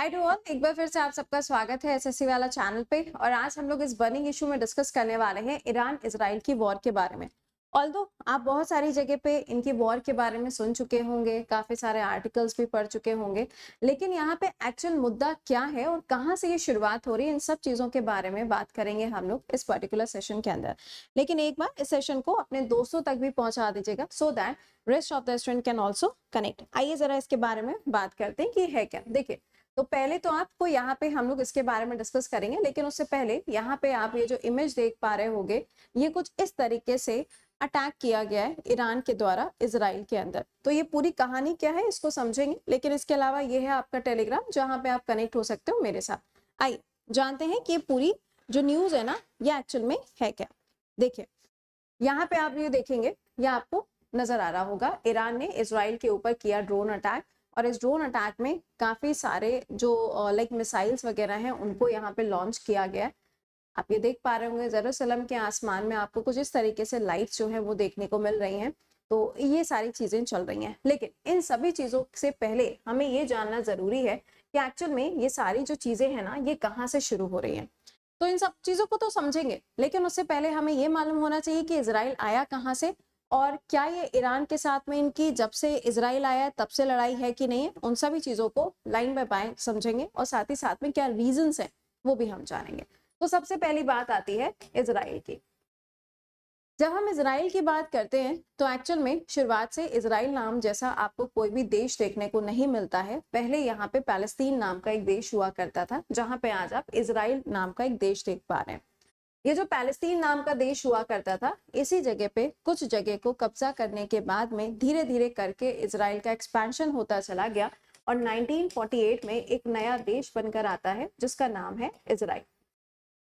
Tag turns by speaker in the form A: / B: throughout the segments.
A: Hi to all, एक बार फिर से आप सबका स्वागत है एसएससी वाला चैनल पे। और आज हम लोग इस बर्निंग इशू में डिस्कस करने वाले हैं ईरान इजराइल की वॉर के बारे में। ऑल्दो आप बहुत सारी जगह पे इनकी वॉर के बारे में सुन चुके होंगे, काफी सारे आर्टिकल्स भी पढ़ चुके होंगे, लेकिन यहाँ पे एक्चुअल मुद्दा क्या है और कहाँ से ये शुरुआत हो रही है, इन सब चीजों के बारे में बात करेंगे हम लोग इस पर्टिकुलर सेशन के अंदर। लेकिन एक बार इस सेशन को अपने दोस्तों तक भी पहुंचा दीजिएगा so that rest of the student can also connect. आइए जरा इसके बारे में बात करते हैं कि है क्या। देखिए, तो पहले तो आपको यहाँ पे हम लोग इसके बारे में डिस्कस करेंगे, लेकिन उससे पहले यहाँ पे आप ये जो इमेज देख पा रहे होंगे, ये कुछ इस तरीके से अटैक किया गया है ईरान के द्वारा इजराइल के अंदर। तो ये पूरी कहानी क्या है इसको समझेंगे, लेकिन इसके अलावा ये है आपका टेलीग्राम जहां पे आप कनेक्ट हो सकते हो मेरे साथ। आइए जानते हैं कि ये पूरी जो न्यूज है ना, ये एक्चुअल में है क्या। देखिए, यहाँ पे आप ये देखेंगे, ये आपको नजर आ रहा होगा, ईरान ने इजराइल के ऊपर किया ड्रोन अटैक। और इस ड्रोन अटैक में काफी सारे जो लाइक मिसाइल्स वगैरह हैं उनको यहाँ पे लॉन्च किया गया है। आप ये देख पा रहे होंगे जेरूसलम के आसमान में आपको कुछ इस तरीके से लाइट्स जो है वो देखने को मिल रही हैं। तो ये सारी चीजें चल रही हैं, लेकिन इन सभी चीजों से पहले हमें ये जानना जरूरी है कि एक्चुअल में ये सारी जो चीजें हैं ना, ये कहाँ से शुरू हो रही हैं। तो इन सब चीजों को तो समझेंगे, लेकिन उससे पहले हमें ये मालूम होना चाहिए कि इजराइल आया कहाँ से, और क्या ये ईरान के साथ में इनकी जब से इजराइल आया है तब से लड़ाई है कि नहीं है। उन सभी चीजों को लाइन बाय लाइन समझेंगे और साथ ही साथ में क्या रीजंस हैं वो भी हम जानेंगे। तो सबसे पहली बात आती है इजराइल की। जब हम इजराइल की बात करते हैं तो एक्चुअल में शुरुआत से इजराइल नाम जैसा आपको कोई भी देश देखने को नहीं मिलता है। पहले यहाँ पे पैलेस्तीन नाम का एक देश हुआ करता था, जहां पे आज आप इजराइल नाम का एक देश देख पा रहे हैं। ये जो पैलेस्तीन नाम का देश हुआ करता था, इसी जगह पे कुछ जगह को कब्जा करने के बाद में धीरे धीरे करके इजराइल का एक्सपेंशन होता चला गया और 1948 में एक नया देश बनकर आता है जिसका नाम है इजराइल।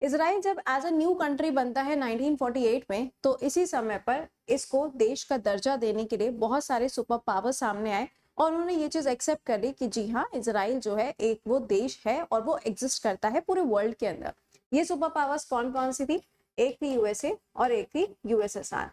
A: इजराइल जब एज अ न्यू कंट्री बनता है 1948 में, तो इसी समय पर इसको देश का दर्जा देने के लिए बहुत सारे सुपर पावर सामने आए और उन्होंने ये चीज एक्सेप्ट कर ली कि जी हाँ, इजराइल जो है एक वो देश है और वो एग्जिस्ट करता है पूरे वर्ल्ड के अंदर। ये सुपर पावर्स कौन कौन सी थी? एक थी यूएसए और एक थी यूएसएसआर।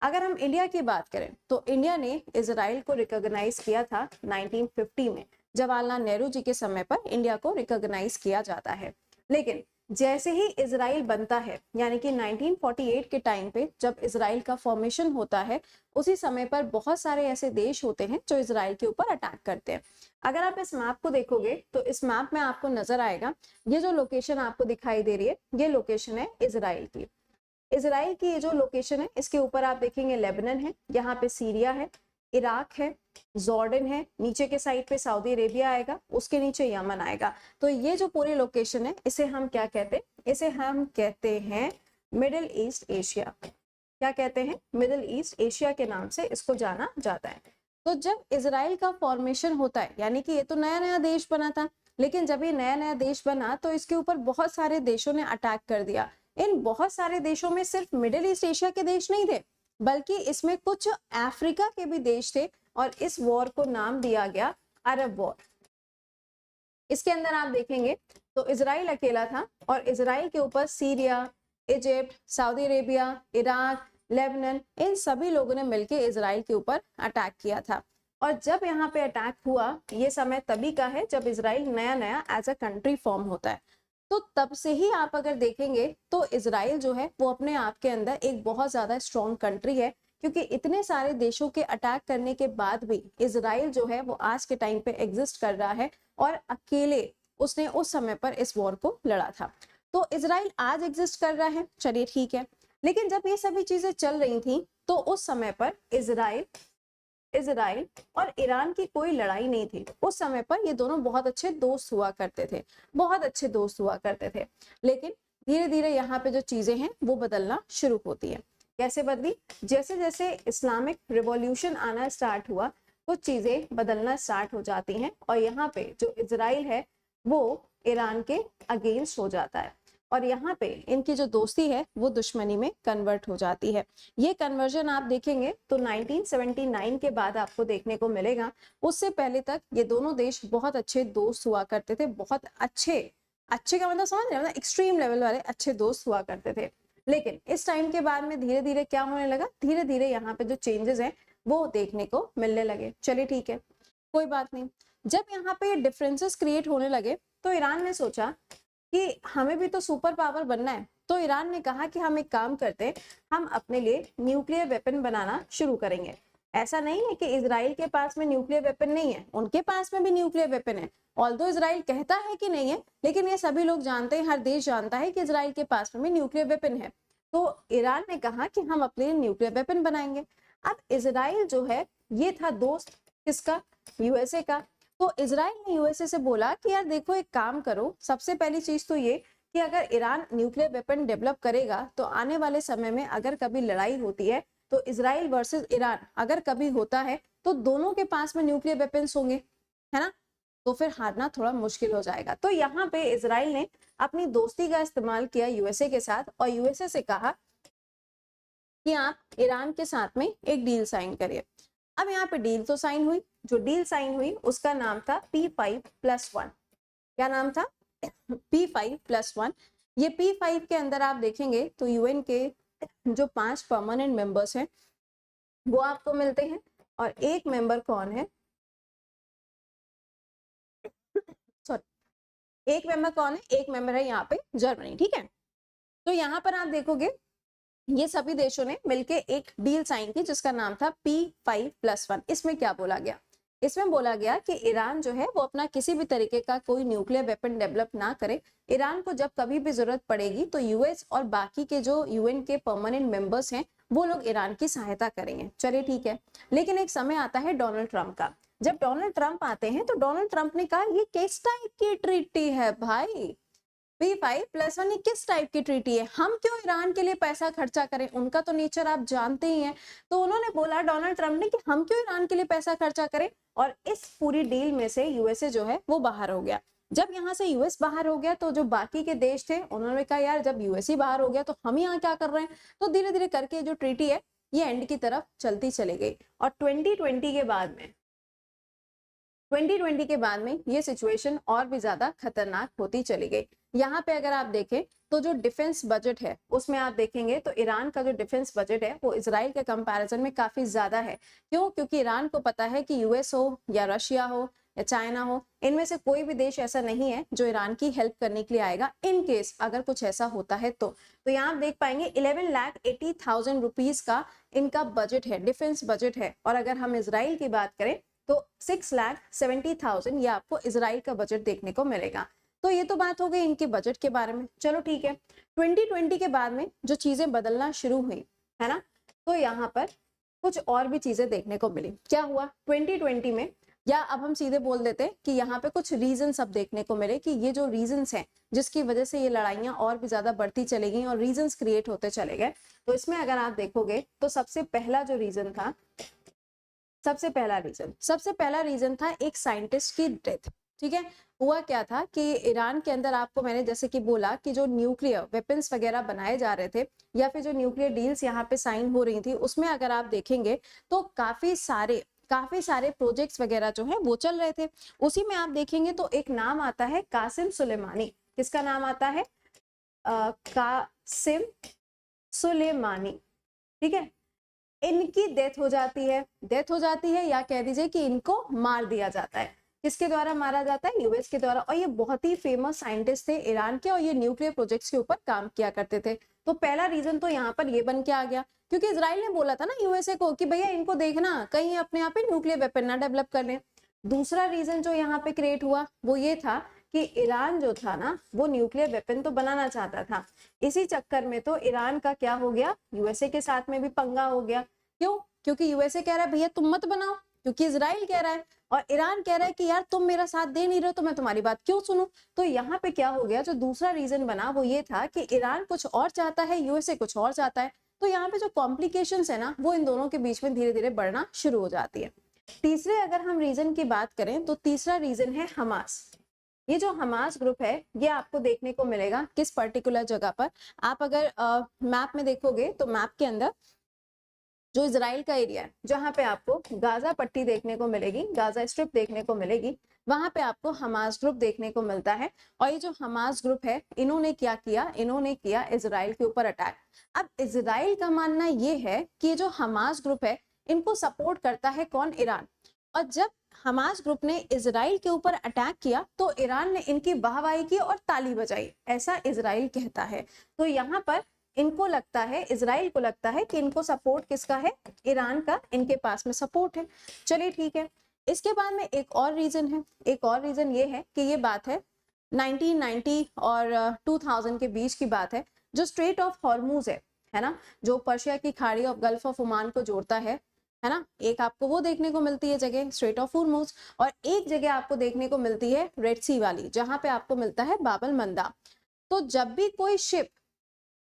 A: अगर हम इंडिया की बात करें तो इंडिया ने इजराइल को रिकॉग्नाइज किया था 1950 में। जवाहरलाल नेहरू जी के समय पर इंडिया को रिकॉग्नाइज किया जाता है। लेकिन जैसे ही इजराइल बनता है, यानी कि 1948 के टाइम पे जब इजराइल का फॉर्मेशन होता है, उसी समय पर बहुत सारे ऐसे देश होते हैं जो इजराइल के ऊपर अटैक करते हैं। अगर आप इस मैप को देखोगे तो इस मैप में आपको नजर आएगा, ये जो लोकेशन आपको दिखाई दे रही है, ये लोकेशन है इजराइल की। इजराइल की ये जो लोकेशन है, इसके ऊपर आप देखेंगे लेबनान है, यहाँ पे सीरिया है, इराक है, जॉर्डन है, नीचे के साइड पे सऊदी अरेबिया आएगा, उसके नीचे यमन आएगा। तो ये जो पूरी लोकेशन है, इसे हम क्या कहते हैं? इसे हम कहते हैं मिडिल ईस्ट एशिया। क्या कहते हैं? मिडिल ईस्ट एशिया के नाम से इसको जाना जाता है। तो जब इजराइल का फॉर्मेशन होता है, यानी कि ये तो नया नया देश बना था, लेकिन जब ये नया नया देश बना तो इसके ऊपर बहुत सारे देशों ने अटैक कर दिया। इन बहुत सारे देशों में सिर्फ मिडिल ईस्ट एशिया के देश नहीं थे, बल्कि इसमें कुछ अफ्रीका के भी देश थे और इस वॉर को नाम दिया गया अरब वॉर। इसके अंदर आप देखेंगे तो इजराइल अकेला था और इजराइल के ऊपर Syria, Egypt, Saudi Arabia, Iraq, Lebanon, इन सभी लोगों ने मिलकर इजराइल के ऊपर अटैक किया था। और जब यहाँ पे अटैक हुआ, ये समय तभी का है जब इजराइल नया नया एज अ कंट्री फॉर्म होता है। तो तब से ही आप अगर देखेंगे तो इजराइल जो है वो अपने आप के अंदर एक बहुत ज्यादा स्ट्रॉन्ग कंट्री है, क्योंकि इतने सारे देशों के अटैक करने के बाद भी इजराइल जो है वो आज के टाइम पे एग्जिस्ट कर रहा है और अकेले उसने उस समय पर इस वॉर को लड़ा था। तो इजराइल आज एग्जिस्ट कर रहा है, चलिए ठीक है। लेकिन जब ये सभी चीजें चल रही थी तो उस समय पर इजराइल और ईरान की कोई लड़ाई नहीं थी। उस समय पर ये दोनों बहुत अच्छे दोस्त हुआ करते थे, बहुत अच्छे दोस्त हुआ करते थे। लेकिन धीरे धीरे यहाँ पे जो चीजें हैं वो बदलना शुरू होती है। कैसे बदली? जैसे जैसे इस्लामिक रिवॉल्यूशन आना स्टार्ट हुआ, कुछ चीजें बदलना स्टार्ट हो जाती हैं और यहाँ पे जो इजराइल है वो ईरान के अगेंस्ट हो जाता है और यहाँ पे इनकी जो दोस्ती है वो दुश्मनी में कन्वर्ट हो जाती है। ये कन्वर्जन आप देखेंगे तो 1979 के बाद आपको देखने को मिलेगा। उससे पहले तक ये दोनों देश बहुत अच्छे दोस्त हुआ करते थे, बहुत अच्छे, अच्छे का मतलब समझ रहे हो ना, एक्सट्रीम लेवल वाले अच्छे दोस्त हुआ करते थे। लेकिन इस टाइम के बाद में धीरे धीरे क्या होने लगा, धीरे धीरे यहाँ पे जो चेंजेस हैं वो देखने को मिलने लगे। चलिए ठीक है, कोई बात नहीं। जब यहाँ पे डिफरेंसेस क्रिएट होने लगे तो ईरान ने सोचा कि हमें भी तो सुपर पावर बनना है, तो ईरान ने कहा कि हम एक काम करते हैं, हम अपने लिए न्यूक्लियर वेपन बनाना शुरू करेंगे। ऐसा नहीं है कि इजराइल के पास में न्यूक्लियर वेपन नहीं है, उनके पास में भी न्यूक्लियर वेपन है। ऑल्दो इजराइल कहता है कि नहीं है, लेकिन ये सभी लोग जानते हैं, हर देश जानता है कि इजराइल के पास में भी न्यूक्लियर वेपन है। तो ईरान ने कहा कि हम अपने लिए न्यूक्लियर वेपन बनाएंगे। अब इजराइल जो है ये था दोस्त किसका, यूएसए का। तो इजराइल ने यूएसए से बोला कि यार देखो एक काम करो, सबसे पहली चीज तो ये कि अगर ईरान न्यूक्लियर वेपन डेवलप करेगा तो आने वाले समय में अगर कभी लड़ाई होती है तो इजराइल वर्सेस ईरान अगर कभी होता है तो दोनों के पास में न्यूक्लियर वेपन्स होंगे, है ना, तो फिर हारना थोड़ा मुश्किल हो जाएगा। तो यहाँ पे इजराइल ने अपनी दोस्ती का इस्तेमाल किया यूएसए के साथ और यूएसए से कहा कि आप ईरान के साथ में एक डील साइन करिए। अब यहाँ पे डील तो साइन हुई, जो डील साइन हुई उसका नाम था P5+1। क्या नाम था? P5+1। ये P5 के अंदर आप देखेंगे तो यूएन के जो 5 परमानेंट मेंबर्स हैं वो आपको मिलते हैं, और एक मेंबर कौन है, सॉरी, एक मेंबर कौन है, एक मेंबर है यहाँ पे जर्मनी। ठीक है, तो यहाँ पर आप देखोगे ये सभी देशों ने मिलके एक डील साइन की जिसका नाम था P5+1। इसमें क्या बोला गया, इसमें बोला गया कि ईरान जो है वो अपना किसी भी तरीके का कोई न्यूक्लियर वेपन डेवलप ना करे। ईरान को जब कभी भी जरूरत पड़ेगी तो यूएस और बाकी के जो यूएन के परमानेंट मेंबर्स हैं वो लोग ईरान की सहायता करेंगे। चलिए ठीक है, लेकिन एक समय आता है डोनाल्ड ट्रंप का। जब डोनाल्ड ट्रंप आते हैं तो डोनाल्ड ट्रंप ने कहा ये किस टाइप की ट्रीटी है भाई, P5+1 ये किस टाइप की ट्रीटी है, हम क्यों ईरान के लिए पैसा खर्चा करें, उनका तो नेचर आप जानते ही हैं। तो उन्होंने बोला डोनाल्ड ट्रंप ने कि हम क्यों ईरान के लिए पैसा खर्चा करें, और इस पूरी डील में से यूएसए जो है वो बाहर हो गया। जब यहाँ से यूएस बाहर हो गया तो जो बाकी के देश थे उन्होंने कहा यार जब यूएस ही बाहर हो गया तो हम यहाँ क्या कर रहे हैं। तो धीरे धीरे करके जो ट्रीटी है ये एंड की तरफ चलती चली गई, और 2020 के बाद में ये सिचुएशन और भी ज्यादा खतरनाक होती चली गई। यहाँ पे अगर आप देखें तो जो डिफेंस बजट है उसमें आप देखेंगे तो ईरान का जो डिफेंस बजट है वो इजराइल के कंपैरिजन में काफी ज्यादा है। क्यों? क्योंकि ईरान को पता है कि यूएस हो या रशिया हो या चाइना हो, इनमें से कोई भी देश ऐसा नहीं है जो ईरान की हेल्प करने के लिए आएगा इन केस अगर कुछ ऐसा होता है। तो यहाँ आप देख पाएंगे 11,80,000 रुपीज का इनका बजट है, डिफेंस बजट है। और अगर हम इजराइल की बात करें तो 6,70,000 ये आपको इजराइल का बजट देखने को मिलेगा। तो ये तो बात हो गई इनके बजट के बारे में। चलो ठीक है, 2020 के बाद में जो चीजें बदलना शुरू हुई है ना, तो यहाँ पर कुछ और भी चीजें देखने को मिली। क्या हुआ 2020 में, या अब हम सीधे बोल देते हैं कि यहाँ पे कुछ रीजंस अब देखने को मिले कि ये जो रीजंस हैं जिसकी वजह से ये लड़ाइयां और भी ज्यादा बढ़ती चली गई और रीजंस क्रिएट होते चले गए। तो इसमें अगर आप देखोगे तो सबसे पहला जो रीजन था, सबसे पहला रीजन था एक साइंटिस्ट की डेथ। ठीक है, हुआ क्या था कि ईरान के अंदर आपको मैंने जैसे कि बोला कि जो न्यूक्लियर वेपन्स वगैरह बनाए जा रहे थे या फिर जो न्यूक्लियर डील्स यहाँ पे साइन हो रही थी उसमें अगर आप देखेंगे तो काफी सारे प्रोजेक्ट्स वगैरह जो है वो चल रहे थे। उसी में आप देखेंगे तो एक नाम आता है कासिम सुलेमानी। किसका नाम आता है? कासिम सुलेमानी। ठीक है, इनकी डेथ हो जाती है या कह दीजिए कि इनको मार दिया जाता है। किसके द्वारा मारा जाता है? यूएस के द्वारा। और ये बहुत ही फेमस साइंटिस्ट थे ईरान के और ये न्यूक्लियर प्रोजेक्ट्स के ऊपर काम किया करते थे। तो पहला रीजन तो यहाँ पर ये बन के आ गया, क्योंकि इजराइल ने बोला था ना यूएसए को कि भैया इनको देखना कहीं अपने यहाँ पे न्यूक्लियर वेपन ना डेवलप कर लें। दूसरा रीजन जो यहाँ पे क्रिएट हुआ वो ये था कि ईरान जो था ना वो न्यूक्लियर वेपन तो बनाना चाहता था। इसी चक्कर में तो ईरान का क्या हो गया, यूएसए के साथ में भी पंगा हो गया। क्यों? क्योंकि यूएसए कह रहा है भैया तुम मत बनाओ, क्योंकि इजराइल कह रहा है, और ईरान कह रहा है कि यार तुम मेरा साथ दे नहीं रहे हो तो मैं तुम्हारी बात क्यों सुनूं। तो यहाँ पे क्या हो गया, जो दूसरा रीजन बना वो ये था कि ईरान कुछ और चाहता है, यूएसए कुछ और चाहता है। तो यहाँ पे जो कॉम्प्लिकेशंस है ना वो इन दोनों के बीच में धीरे धीरे बढ़ना शुरू हो जाती है। तीसरे अगर हम रीजन की बात करें तो तीसरा रीजन है हमास। ये जो हमास ग्रुप है ये आपको देखने को मिलेगा किस पर्टिकुलर जगह पर। आप अगर मैप में देखोगे तो मैप के अंदर जो इजराइल का एरिया है जहां पे आपको गाजा पट्टी देखने को मिलेगी, गाजा स्ट्रिप देखने को मिलेगी, वहां पे आपको हमास ग्रुप देखने को मिलता है। और ये जो हमास ग्रुप है इन्होंने क्या किया, इन्होंने किया इजराइल के ऊपर अटैक। अब इजराइल का मानना ये है कि जो हमास ग्रुप है इनको सपोर्ट करता है कौन? ईरान। और जब हमास ग्रुप ने इजराइल के ऊपर अटैक किया तो ईरान ने इनकी वाहवाही की और ताली बजाई, ऐसा इजराइल कहता है। तो यहाँ पर इनको लगता है, इजराइल को लगता है कि इनको सपोर्ट किसका है, ईरान का, इनके पास में सपोर्ट है। चलिए ठीक है। इसके बाद में एक और रीजन है, एक और रीजन ये है कि ये बात है 1990 और 2000 के बीच की बात है। जो स्ट्रेट ऑफ हॉर्मूज है ना, जो पर्शिया की खाड़ी और गल्फ ऑफ ओमान को जोड़ता है ना, एक आपको वो देखने को मिलती है जगह स्ट्रेट ऑफ हॉर्मूज, और एक जगह आपको देखने को मिलती है रेड सी वाली, जहां पे आपको मिलता है बाबल मंदाब। तो जब भी कोई शिप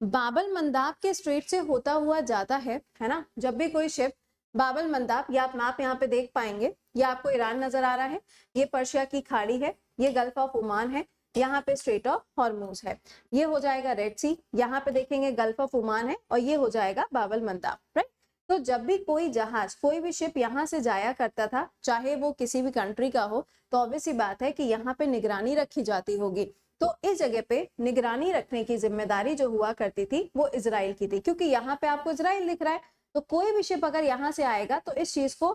A: बाबल मंदाब के स्ट्रेट से होता हुआ जाता है ना, जब भी कोई शिप बाबल मंदाब, या आप मैप यहाँ पे देख पाएंगे, ये आपको ईरान नजर आ रहा है, ये पर्शिया की खाड़ी है, ये गल्फ ऑफ ओमान है, यहाँ पे स्ट्रेट ऑफ हॉर्मूज है, ये हो जाएगा रेड सी, यहाँ पे देखेंगे गल्फ ऑफ ओमान है, और ये हो जाएगा बाबल मंदाब, राइट। तो जब भी कोई जहाज, कोई भी शिप यहाँ से जाया करता था, चाहे वो किसी भी कंट्री का हो, तो ऑब्वियस सी बात है कि यहाँ पे निगरानी रखी जाती होगी। तो इस जगह पे निगरानी रखने की जिम्मेदारी जो हुआ करती थी वो इजराइल की थी, क्योंकि यहाँ पे आपको इजराइल दिख रहा है। तो कोई भी शिप अगर यहाँ से आएगा तो इस चीज को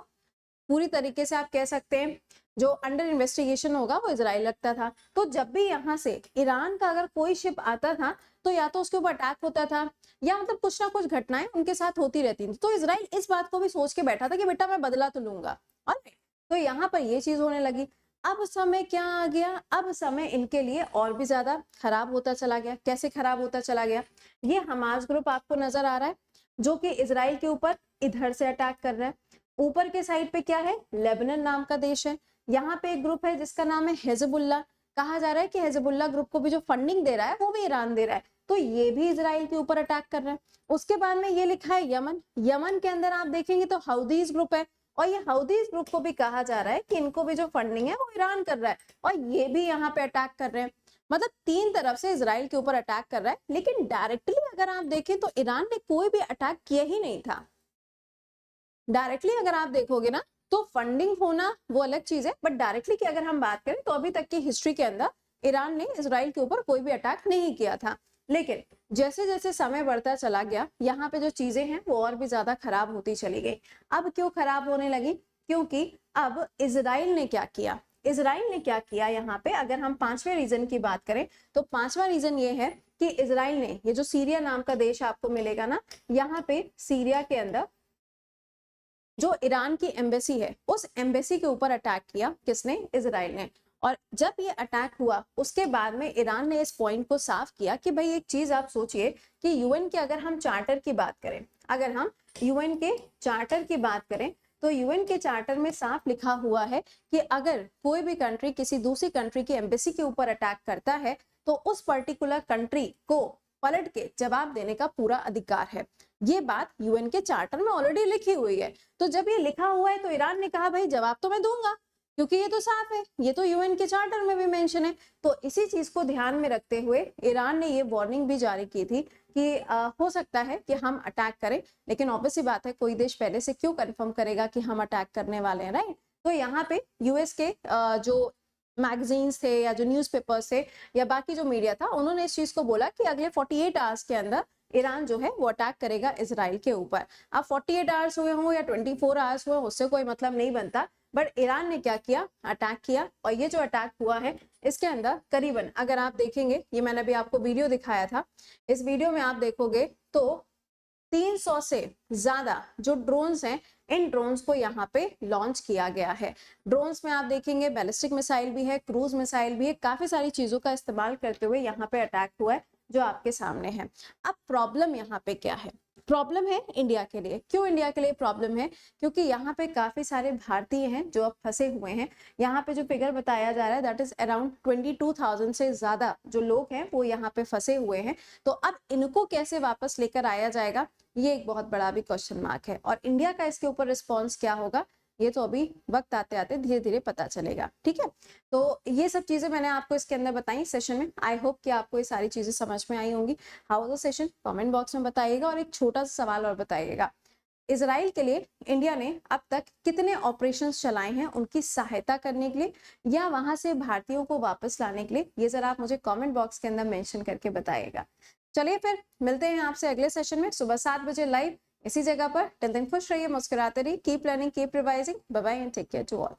A: पूरी तरीके से आप कह सकते हैं जो अंडर इन्वेस्टिगेशन होगा वो इजराइल लगता था। तो जब भी यहाँ से ईरान का अगर कोई शिप आता था तो या तो उसके ऊपर अटैक होता था, या मतलब कुछ ना कुछ घटनाएं उनके साथ होती रहती थी। तो इजराइल इस बात को भी सोच के बैठा था कि बेटा मैं बदला तो लूंगा। ऑलराइट, तो यहाँ पर ये चीज होने लगी। अब समय क्या आ गया, अब समय इनके लिए और भी ज्यादा खराब होता चला गया। कैसे खराब होता चला गया, ये हमास ग्रुप आपको नजर आ रहा है जो कि इजराइल के ऊपर इधर से अटैक कर रहा है। ऊपर के साइड पे क्या है, लेबनान नाम का देश है। यहाँ पे एक ग्रुप है जिसका नाम है हिजबुल्लाह। कहा जा रहा है कि हिजबुल्लाह ग्रुप को भी जो फंडिंग दे रहा है वो भी ईरान दे रहा है, तो ये भी इजराइल के ऊपर अटैक कर रहा है। उसके बाद में ये लिखा है यमन। यमन के अंदर आप देखेंगे तो हौदीज ग्रुप है, और ये हौदीज ग्रुप को भी कहा जा रहा है कि इनको भी जो फंडिंग है वो ईरान कर रहा है, और ये भी यहाँ पे अटैक कर रहे हैं। मतलब तीन तरफ से इजराइल के ऊपर अटैक कर रहा है। लेकिन डायरेक्टली अगर आप देखें तो ईरान ने कोई भी अटैक किया ही नहीं था। डायरेक्टली अगर आप देखोगे ना तो फंडिंग होना वो अलग चीज है, बट डायरेक्टली की अगर हम बात करें तो अभी तक की हिस्ट्री के अंदर ईरान ने इजराइल के ऊपर कोई भी अटैक नहीं किया था। लेकिन जैसे जैसे समय बढ़ता चला गया, यहाँ पे जो चीजें हैं वो और भी ज्यादा खराब होती चली गई। अब क्यों खराब होने लगी, क्योंकि अब इजराइल ने क्या किया, इजराइल ने क्या किया यहाँ पे, अगर हम पांचवें रीजन की बात करें तो पांचवा रीजन ये है कि इजराइल ने, ये जो सीरिया नाम का देश आपको मिलेगा ना, यहाँ पे सीरिया के अंदर जो ईरान की एम्बेसी है उस एम्बेसी के ऊपर अटैक किया। किसने, इजराइल ने। और जब ये अटैक हुआ उसके बाद में ईरान ने इस पॉइंट को साफ किया कि भाई एक चीज आप सोचिए कि यूएन के अगर हम चार्टर की बात करें, अगर हम यूएन के चार्टर की बात करें तो यूएन के चार्टर में साफ लिखा हुआ है कि अगर कोई भी कंट्री किसी दूसरी कंट्री की एम्बेसी के ऊपर अटैक करता है तो उस पर्टिकुलर कंट्री को पलट के जवाब देने का पूरा अधिकार है। ये बात यूएन के चार्टर में ऑलरेडी लिखी हुई है। तो जब ये लिखा हुआ है तो ईरान ने कहा भाई जवाब तो मैं दूंगा, क्योंकि ये तो साफ है, ये तो यूएन के चार्टर में भी मेंशन है। तो इसी चीज को ध्यान में रखते हुए ईरान ने ये वार्निंग भी जारी की थी कि हो सकता है कि हम अटैक करें, लेकिन ऑब्वियसली बात है कोई देश पहले से क्यों कंफर्म करेगा कि हम अटैक करने वाले हैं, राइट। तो यहाँ पे यूएस के जो मैगजीन्स थे या जो न्यूज़पेपर्स थे या बाकी जो मीडिया था, उन्होंने इस चीज को बोला कि अगले 48 आवर्स के अंदर ईरान जो है वो अटैक करेगा इजराइल के ऊपर। अब 48 आवर्स हुए हों या 24 आवर्स हुए, उससे कोई मतलब नहीं बनता, बट ईरान ने क्या किया, अटैक किया। और ये जो अटैक हुआ है इसके अंदर करीबन, अगर आप देखेंगे, ये मैंने अभी आपको वीडियो दिखाया था, इस वीडियो में आप देखोगे तो 300 से ज्यादा जो ड्रोन्स हैं, इन ड्रोन्स को यहाँ पे लॉन्च किया गया है। ड्रोन्स में आप देखेंगे बैलिस्टिक मिसाइल भी है, क्रूज मिसाइल भी है, काफी सारी चीजों का इस्तेमाल करते हुए यहाँ पे अटैक हुआ है जो आपके सामने है। अब प्रॉब्लम यहाँ पे क्या है, प्रॉब्लम है इंडिया के लिए। क्यों इंडिया के लिए प्रॉब्लम है, क्योंकि यहाँ पे काफी सारे भारतीय हैं जो अब फंसे हुए हैं। यहाँ पे जो फिगर बताया जा रहा है दैट इज अराउंड 22,000 से ज्यादा जो लोग हैं वो यहाँ पे फंसे हुए हैं। तो अब इनको कैसे वापस लेकर आया जाएगा, ये एक बहुत बड़ा भी क्वेश्चन मार्क है। और इंडिया का इसके ऊपर रिस्पॉन्स क्या होगा ये तो अभी वक्त आते आते धीरे धीरे पता चलेगा, ठीक है। तो ये सब चीजें मैंने आपको इसके अंदर बताई सेशन में। आई होप कि आपको ये सारी चीजें समझ में आई होंगी। How was the session, comment box में बताइएगा। और एक छोटा सा सवाल और बताइएगा, इजराइल के लिए इंडिया ने अब तक कितने ऑपरेशंस चलाए हैं उनकी सहायता करने के लिए या वहां से भारतीयों को वापस लाने के लिए, ये जरा आप मुझे कमेंट बॉक्स के अंदर मेंशन करके बताइएगा। चलिए फिर मिलते हैं आपसे अगले सेशन में सुबह 7 बजे लाइव इसी जगह पर। टिल देन खुश रहिए, मुस्कुराते रहिए, keep learning, keep revising. Bye bye and take care to all.